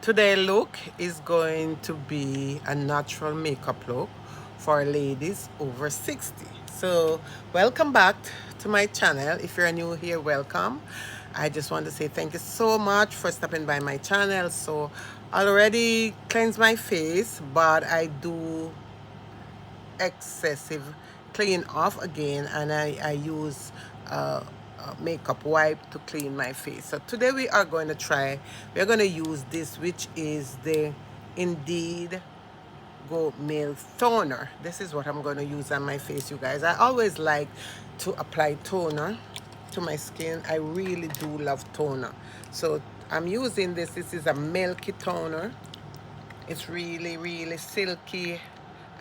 Today look is going to be a natural makeup look for ladies over 60. So welcome back to my channel. If you're new here, welcome. I just want to say thank you so much for stopping by my channel. So I already cleansed my face, but I do excessive clean off again, and I use a makeup wipe to clean my face. So today we're going to use this, which is the Indeed Goat Milk Toner. This is what I'm going to use on my face, you guys. I always like to apply toner to my skin. I really do love toner. So I'm using this. This is a milky toner. It's really, really silky.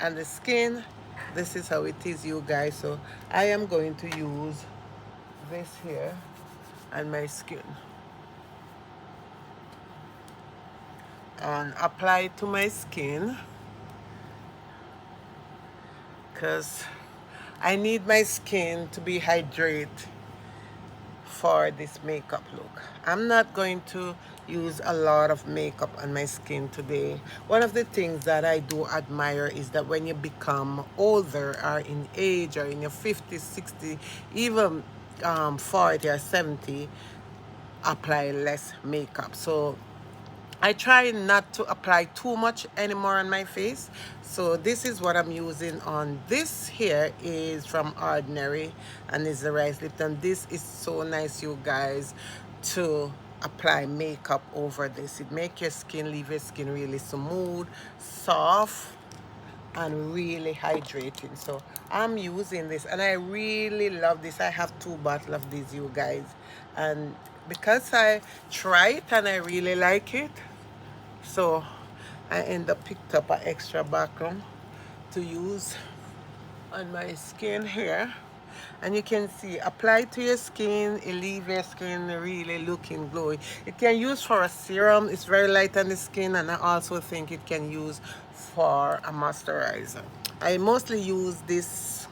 And the skin, this is how it is, you guys. So I am going to use this here on my skin and apply it to my skin because I need my skin to be hydrated for this makeup look. I'm not going to use a lot of makeup on my skin today. One of the things that I do admire is that when you become older or in age or in your 50s, 60, even 40 or 70, apply less makeup. So I try not to apply too much anymore on my face. So this is what I'm using on. This here is from Ordinary and is the rice lift. And this is so nice, you guys, to apply makeup over this. It makes your skin, leave your skin really smooth, soft, and really hydrating. So I'm using this and I really love this. I have 2 bottles of these, you guys, and because I try it and I really like it, so I end up picked up an extra bottle to use on my skin here. And you can see, apply to your skin, it leave your skin really looking glowy. It can use for a serum, it's very light on the skin, and I also think it can use for a moisturizer. I mostly use this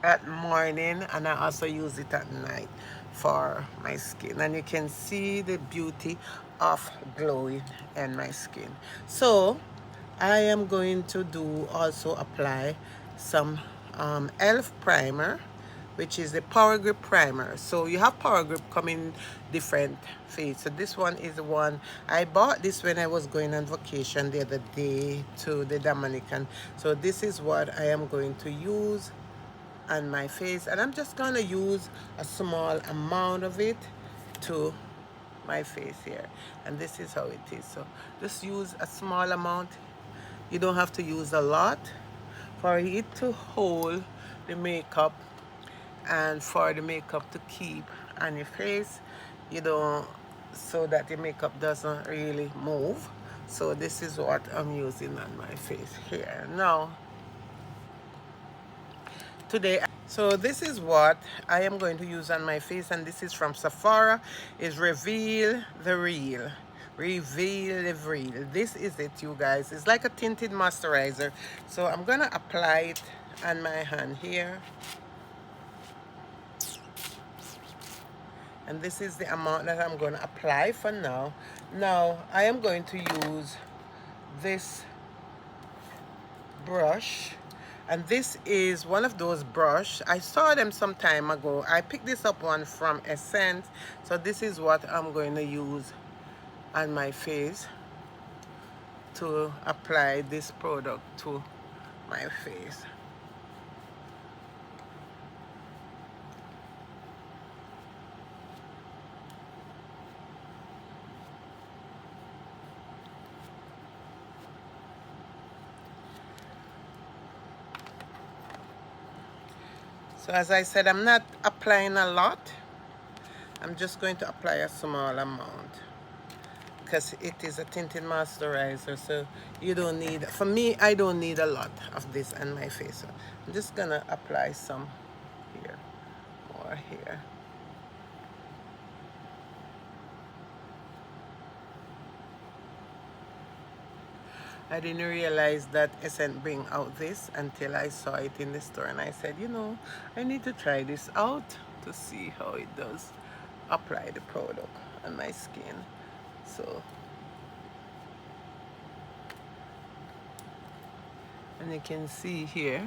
at morning and I also use it at night for my skin, and you can see the beauty of glowing in my skin. So I am going to do also apply some elf primer, which is the power grip primer. So you have power grip coming different fades. So this one is the one I bought. This when I was going on vacation the other day to the Dominican. So this is what I am going to use on my face, and I'm just gonna use a small amount of it to my face here, and this is how it is. So just use a small amount. You don't have to use a lot for it to hold the makeup and for the makeup to keep on your face. You don't, so that the makeup doesn't really move. So this is what I'm using on my face here now today. So this is what I am going to use on my face, and this is from Sephora. Is Reveal the Real. Reveal the Real. This is it, you guys. It's like a tinted moisturizer. So I'm gonna apply it on my hand here, and this is the amount that I'm going to apply for now. Now I am going to use this brush, and this is one of those brush I saw them some time ago. I picked this up one from Essence. So this is what I'm going to use on my face to apply this product to my face. So as I said, I'm not applying a lot. I'm just going to apply a small amount because it is a tinted moisturizer, so you don't need, for me, I don't need a lot of this on my face. So I'm just gonna apply some here, more here. I didn't realize that Essence bring out this until I saw it in the store, and I said, you know, I need to try this out to see how it does apply the product on my skin. So And you can see here,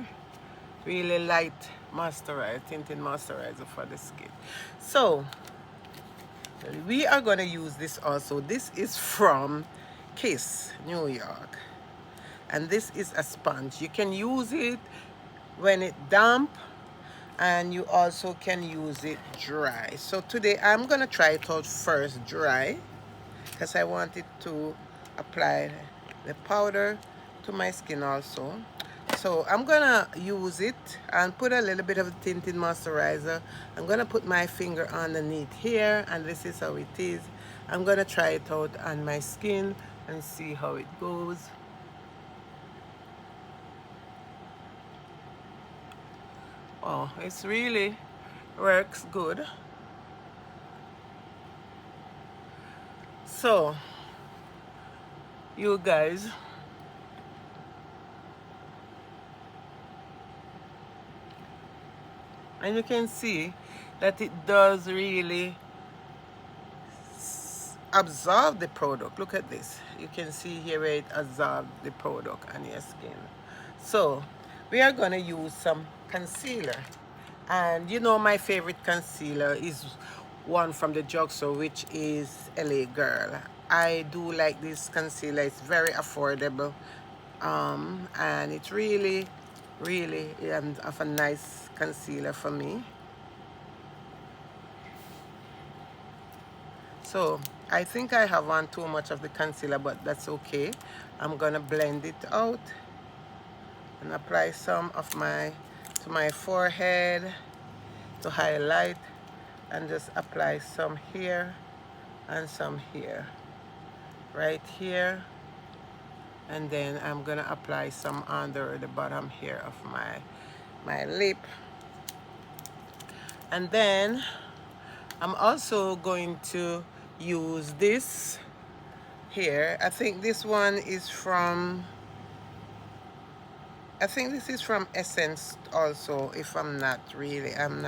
really light moisturizer, tinted moisturizer for the skin. So we are going to use this also. This is from Kiss New York, and this is a sponge. You can use it when it damp, and you also can use it dry. So today I'm going to try it out first dry, because I wanted to apply the powder to my skin also. So I'm gonna use it and put a little bit of tinted moisturizer. I'm gonna put my finger underneath here, and this is how it is. I'm gonna try it out on my skin and see how it goes. Oh, it's really works good. So you guys, and you can see that it does really absorb the product. Look at this. You can see here where it absorbs the product on your skin. So we are going to use some concealer, and you know my favorite concealer is one from the drugstore, which is LA Girl. I do like this concealer. It's very affordable, and it's really of a nice concealer for me. So I think I have on too much of the concealer, but that's okay. I'm gonna blend it out and apply some of to my forehead to highlight, and just apply some here and some here, right here. And then I'm gonna apply some under the bottom here of my lip. And then I'm also going to use this here. I think this one is from, I think this is from Essence also, if I'm not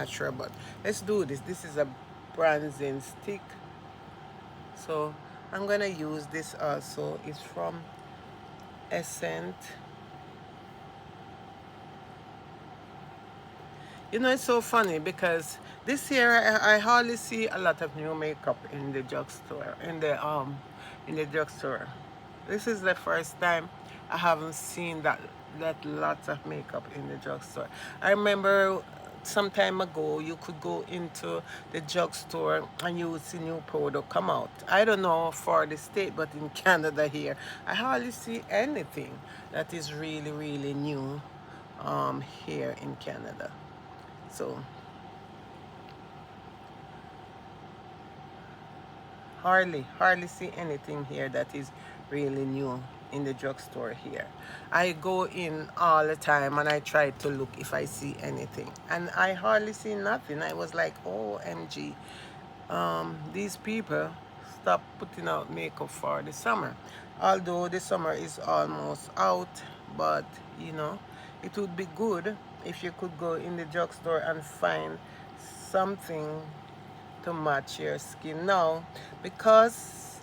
sure, but let's do this. This is a bronzing stick. So I'm gonna use this also. It's from Essence. You know, it's so funny because this year I hardly see a lot of new makeup in the drugstore, in the drugstore. This is the first time I haven't seen that lots of makeup in the drugstore. I remember some time ago you could go into the drugstore and you would see new product come out. I don't know for the state, but in Canada here, I hardly see anything that is really new here in Canada. So hardly see anything here that is really new in the drugstore here. I go in all the time and I try to look if I see anything, and I hardly see nothing. I was like, OMG, these people stop putting out makeup for the summer. Although the summer is almost out, but you know, it would be good if you could go in the drugstore and find something to match your skin now, because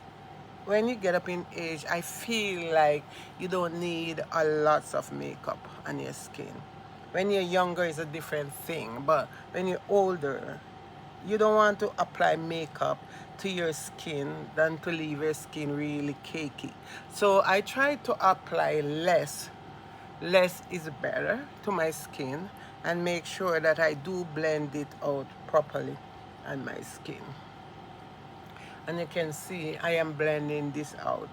when you get up in age, I feel like you don't need a lots of makeup on your skin. When you're younger, it's a different thing, but when you're older, you don't want to apply makeup to your skin than to leave your skin really cakey. So I try to apply less is better to my skin, and make sure that I do blend it out properly on my skin. And you can see I am blending this out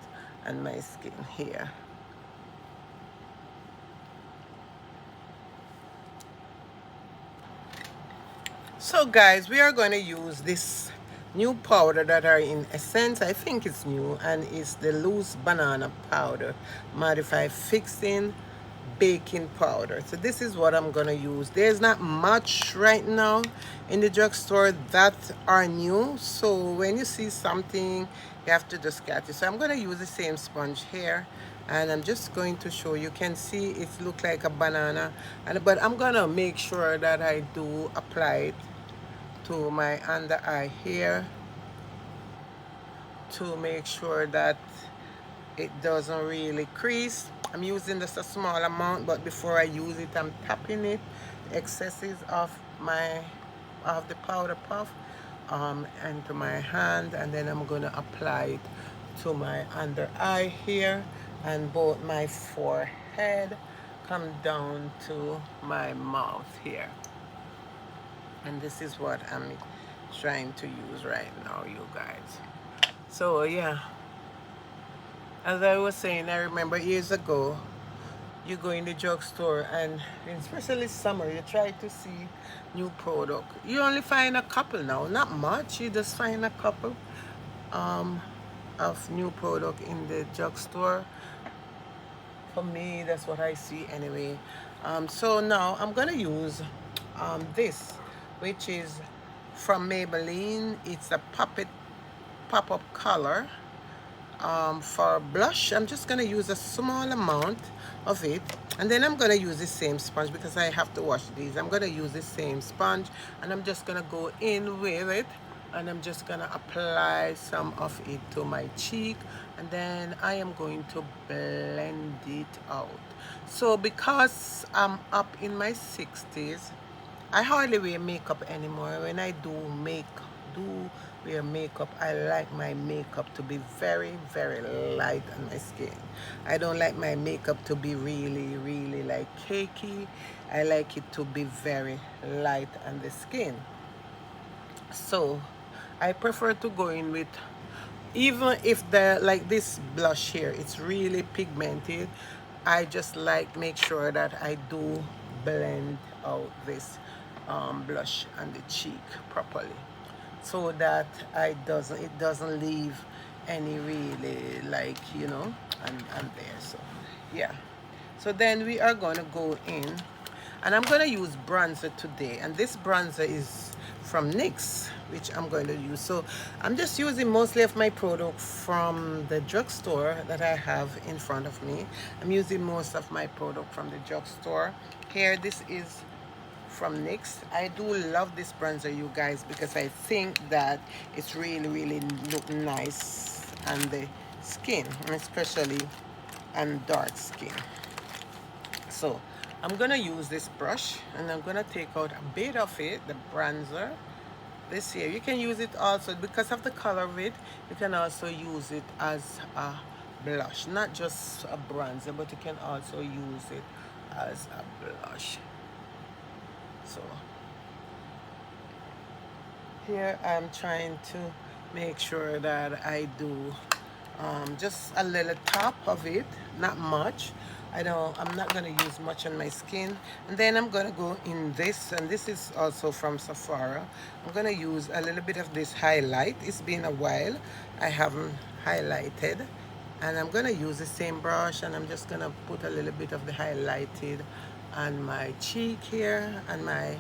on my skin here. So guys, we are going to use this new powder that are in Essence. I think it's new, and it's the loose banana powder modified fixing baking powder. So this is what I'm gonna use. There's not much right now in the drugstore that are new, so when you see something, you have to just catch it. So I'm gonna use the same sponge here, and I'm just going to show you. Can see it look like a banana, but I'm gonna make sure that I do apply it to my under eye here to make sure that it doesn't really crease. I'm using just a small amount, but before I use it, I'm tapping it, excesses of the powder puff, into my hand, and then I'm gonna apply it to my under eye here and both my forehead, come down to my mouth here. And this is what I'm trying to use right now, you guys. So yeah, as I was saying, I remember years ago, you go in the drugstore and especially summer, you try to see new product. You only find a couple now, not much. You just find a couple um, of new product in the drugstore. For me, that's what I see anyway. So now I'm gonna use this, which is from Maybelline. It's a pop-up color. For blush, I'm just going to use a small amount of it, and then I'm going to use the same sponge because I have to wash these. I'm going to use the same sponge, and I'm just going to go in with it, and I'm just going to apply some of it to my cheek, and then I am going to blend it out. So because I'm up in my 60s, I hardly wear makeup anymore. When I do wear makeup, I like my makeup to be very, very light on my skin. I don't like my makeup to be really, really like cakey. I like it to be very light on the skin. So I prefer to go in with, even if the like this blush here, it's really pigmented, I just like make sure that I do blend out this blush on the cheek properly, so that it doesn't leave any really like, you know, and there. So yeah, so then we are going to go in, and I'm going to use bronzer today, and this bronzer is from NYX, which I'm going to use. So I'm just using mostly of my product from the drugstore that I have in front of me. I'm using most of my product from the drugstore. Here, this is from NYX. I do love this bronzer, you guys, because I think that it's really, really look nice on the skin, especially on dark skin. So I'm gonna use this brush, and I'm gonna take out a bit of it, the bronzer. This here, you can use it also because of the color of it. You can also use it as a blush, not just a bronzer, but you can also use it as a blush. So here I'm trying to make sure that I do just a little top of it, not much. I'm not going to use much on my skin. And then I'm going to go in this, and this is also from Sephora. I'm going to use a little bit of this highlight. It's been a while I haven't highlighted, and I'm going to use the same brush, and I'm just going to put a little bit of the highlighted on my cheek here and my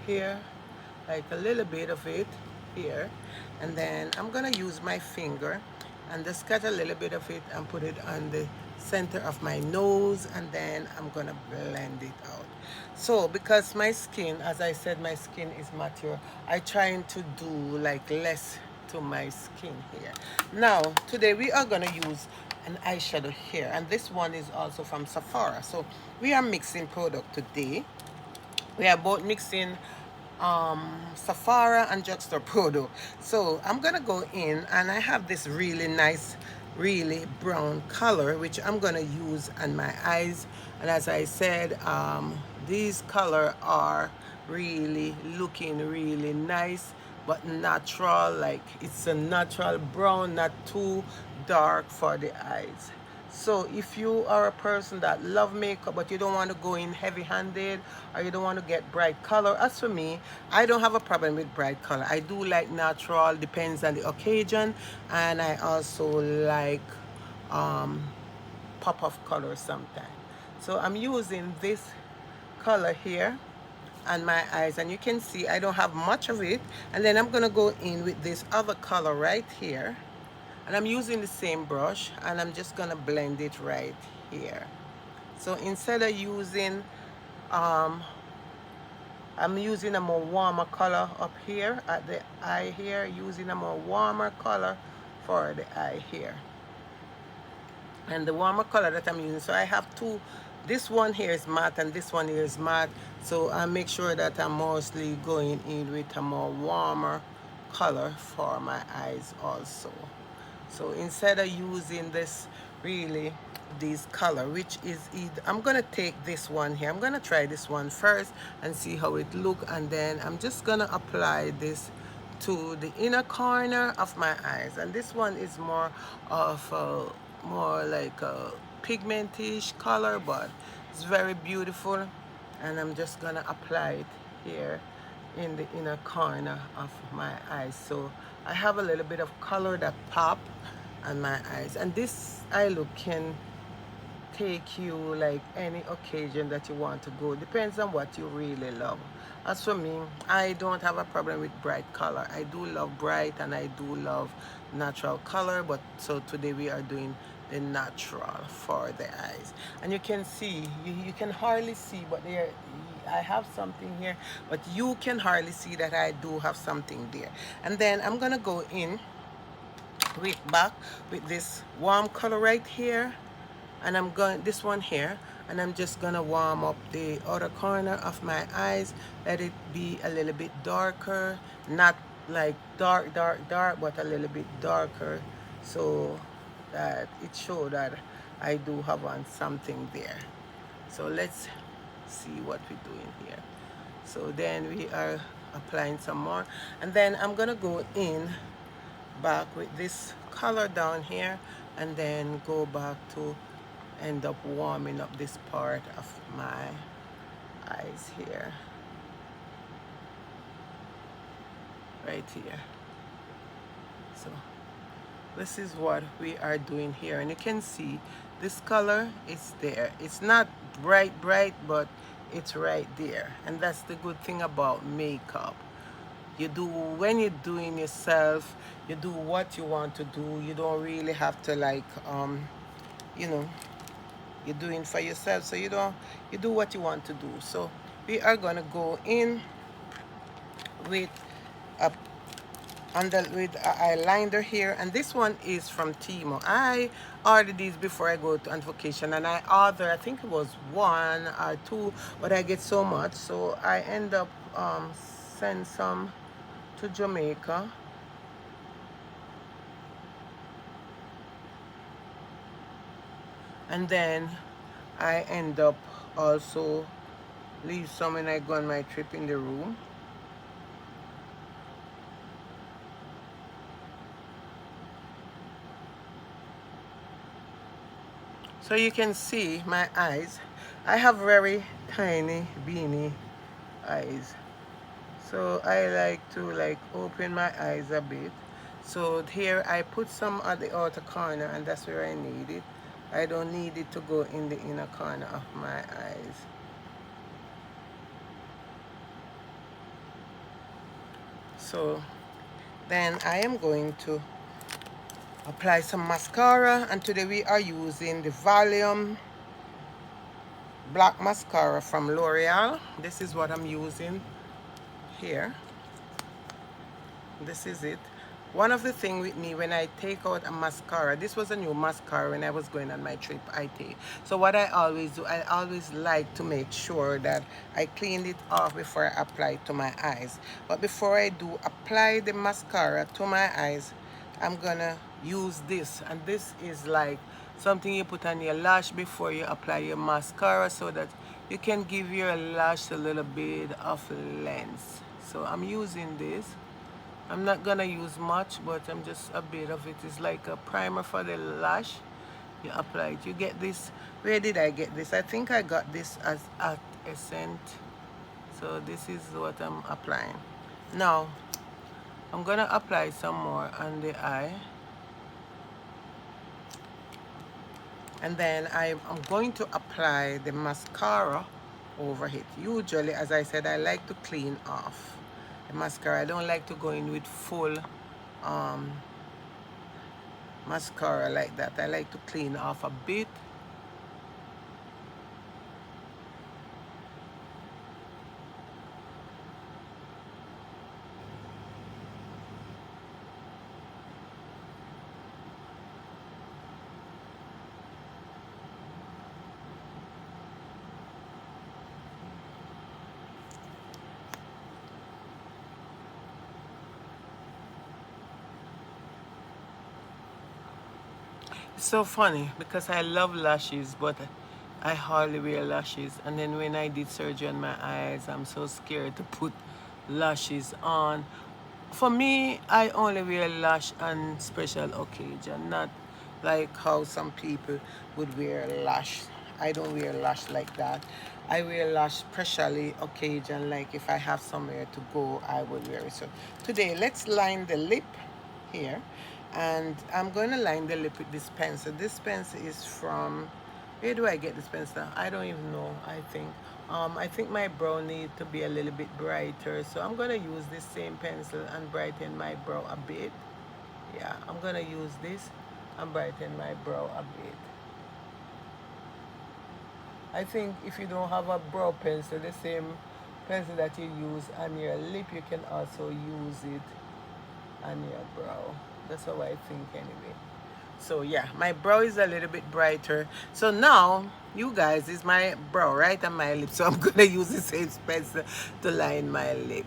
here, like a little bit of it here. And then I'm gonna use my finger and just cut a little bit of it and put it on the center of my nose, and then I'm gonna blend it out. So because my skin, as I said, my skin is mature, I trying to do like less to my skin here. Now today we are gonna use an eyeshadow here, and this one is also from Sephora. So we are mixing product today. We are both mixing Sephora and drugstore product. So I'm gonna go in, and I have this really nice, really brown color, which I'm gonna use on my eyes. And as I said, these color are really looking really nice, but natural. Like it's a natural brown, not too dark for the eyes. So if you are a person that love makeup but you don't want to go in heavy-handed, or you don't want to get bright color, as for me, I don't have a problem with bright color. I do like natural, depends on the occasion, and I also like pop-off color sometimes. So I'm using this color here on my eyes, and you can see I don't have much of it. And then I'm gonna go in with this other color right here, and I'm using the same brush, and I'm just gonna blend it right here. So instead of using I'm using a more warmer color up here at the eye here, using a more warmer color for the eye here. and the warmer color that I'm using. So I have two. This one here is matte and this one here is matte. So I make sure that I'm mostly going in with a more warmer color for my eyes also. So instead of using this really this color, which is either, I'm gonna take this one here. I'm gonna try this one first and see how it look, and then I'm just gonna apply this to the inner corner of my eyes. And this one is more of a, more like a pigmentish color, but it's very beautiful. And I'm just gonna apply it here in the inner corner of my eyes. So I have a little bit of color that pop on my eyes, and this eye look can take you like any occasion that you want to go. Depends on what you really love. As for me, I don't have a problem with bright color. I do love bright and I do love natural color, but so today we are doing the natural for the eyes. And you can see, you can hardly see, but there I have something here, but you can hardly see that I do have something there. And then I'm gonna go in with back with this warm color right here, and I'm going this one here, and I'm just gonna warm up the outer corner of my eyes, let it be a little bit darker, not like dark, but a little bit darker, so that it show that I do have on something there. So let's see what we're doing here. So then we are applying some more, and then I'm gonna go in back with this color down here, and then go back to end up warming up this part of my eyes here, right here. So this is what we are doing here, and you can see this color is there. It's not bright, but it's right there, and that's the good thing about makeup. You do, when you're doing yourself, you do what you want to do. You don't really have to like you know, you're doing for yourself, so you don't, you do what you want to do. So we are gonna go in with a with a eyeliner here, and this one is from Timo. I ordered these before I go on vacation, and I ordered, I think it was one or two, but I get so much, so I end up send some to Jamaica. And then I end up also leave some when I go on my trip in the room. So you can see my eyes. I have very tiny beanie eyes. So I like to like open my eyes a bit. So here I put some at the outer corner, and that's where I need it. I don't need it to go in the inner corner of my eyes. So then I am going to apply some mascara, and today we are using the Volume Black Mascara from L'Oreal. This is what I'm using here. This is it. One of the things with me when I take out a mascara, this was a new mascara when I was going on my trip I take. So what I always do, I always like to make sure that I clean it off before I apply it to my eyes. But before I do apply the mascara to my eyes, I'm gonna use this, and this is like something you put on your lash before you apply your mascara, so that you can give your lash a little bit of length. So I'm using this. I'm not gonna use much, but I'm just a bit of it. It's like a primer for the lash. You apply it. You get this. Where did I get this? I think I got this as at Essent. So this is what I'm applying. Now I'm gonna apply some more on the eye, and then I'm going to apply the mascara over it. Usually, as I said, I like to clean off the mascara. I don't like to go in with full mascara like that. I like to clean off a bit. so funny because I love lashes, but I hardly wear lashes. And then when I did surgery on my eyes, I'm so scared to put lashes on. For me, I only wear lash on special occasion, not like how some people would wear lash. I don't wear lash like that. I wear lash specially occasion, like if I have somewhere to go, I would wear it. So today, let's line the lip here, and I'm going to line the lip with this pencil. This pencil is from, where do I get this pencil? I don't even know. I think my brow need to be a little bit brighter, so I'm going to use this same pencil and brighten my brow a bit. Yeah, I'm going to use this and brighten my brow a bit. I think if you don't have a brow pencil, the same pencil that you use on your lip, you can also use it on your brow. That's how I think anyway. So yeah, my brow is a little bit brighter. So now, you guys, is my brow right on my lip. So I'm gonna use the same pencil to line my lip.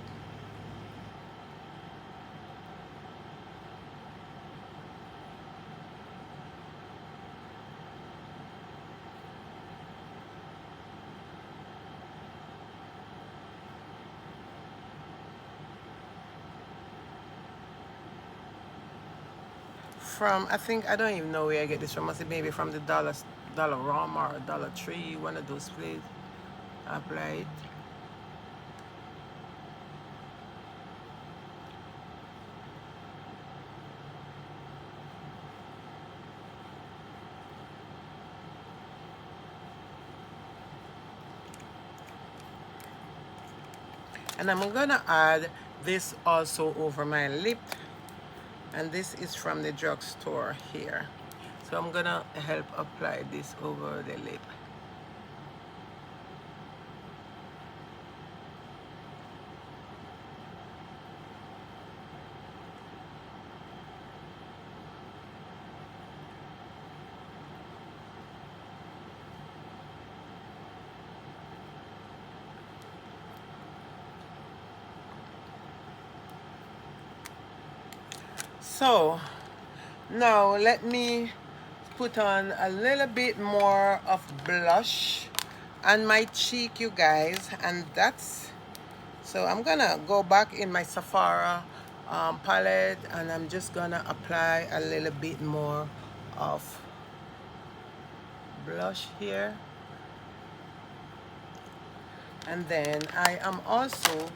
From, I think, I don't even know where I get this from. I say maybe from the Dollar Rama or Dollar Tree, one of those places. Apply it. And I'm gonna add this also over my lip. And this is from the drugstore here. So I'm gonna help apply this over the lip. So now let me put on a little bit more of blush on my cheek, you guys, and that's, so I'm gonna go back in my Sephora palette, and I'm just gonna apply a little bit more of blush here. And then I am also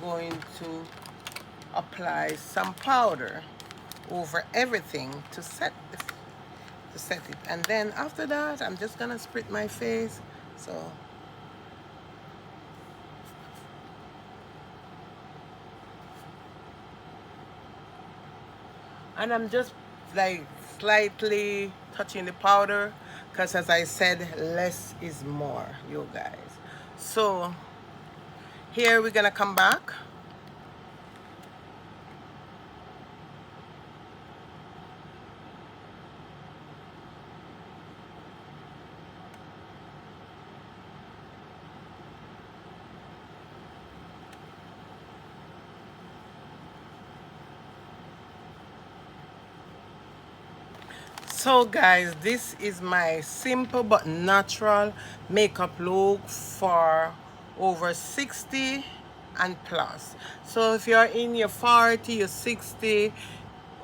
going to apply some powder over everything to set it. And then after that, I'm just gonna sprit my face. So, and I'm just like slightly touching the powder, because as I said, less is more, you guys. So here we're gonna come back. So guys, this is my simple but natural makeup look for over 60 and plus. So if you're in your 40, your 60,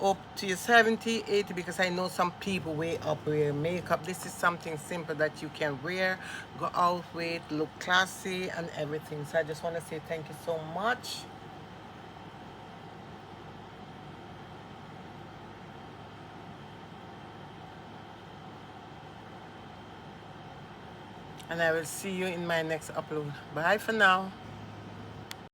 up to your 70, 80, because I know some people way up wear makeup. This is something simple that you can wear, go out with, look classy and everything. So I just want to say thank you so much. And I will see you in my next upload. Bye for now.